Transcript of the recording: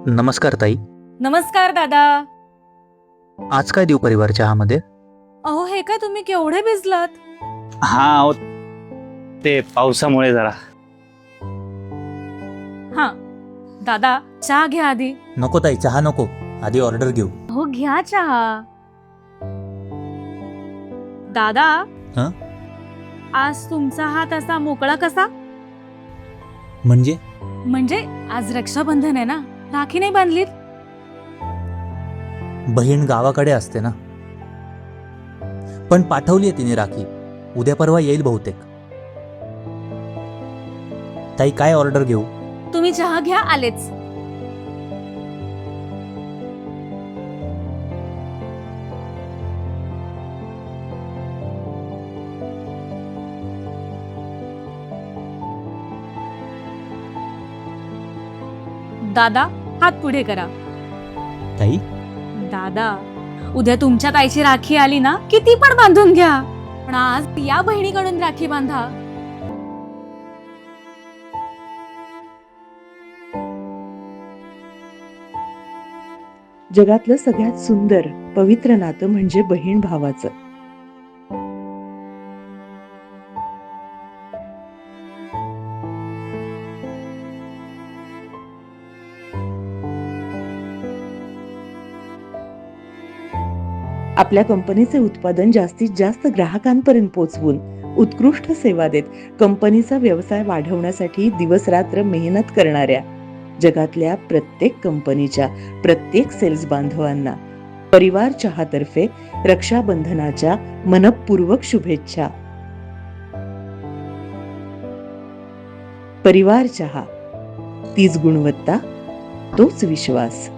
नमस्कार ताई. नमस्कार दादा. आज काय देऊ परिवार चहामध्ये? अहो हे काय तुम्ही केवढे भिजलात? हा ते पावसामुळे जरा. हा दादा चहा घ्या आधी. नको ताई, चहा नको, आधी ऑर्डर घेऊ. हो घ्या चहा. दादा हं? आज तुमचा हात असा मोकळा कसा? म्हणजे आज रक्षाबंधन आहे ना, राखी नाही बांधलीत? बहीण गावाकडे असते ना, पण पाठवली आहे तिने राखी. उद्या परवा येईल बहुतेक. ताई काय ऑर्डर घेऊ? तुम्ही चहा घ्या, आलेच. दादा हात पुढे करा. ताई दादा उद्या तुमच्या ताईची राखी आली ना, किती पण बांधून घ्या, पण आज या बहिणीकडून राखी बांधा. जगातलं सगळ्यात सुंदर पवित्र नातं म्हणजे बहीण भावाचं. आपल्या कंपनीचे उत्पादन जास्तीत जास्त ग्राहकांपर्यंत पोहोचवून उत्कृष्ट सेवा देत कंपनीचा व्यवसाय वाढवण्यासाठी दिवसरात्र मेहनत करणाऱ्या जगातल्या प्रत्येक कंपनीच्या प्रत्येक सेल्स बांधवांना परिवार चहातर्फे रक्षाबंधनाच्या मनःपूर्वक शुभेच्छा. परिवार चहा, तीच गुणवत्ता, तोच विश्वास.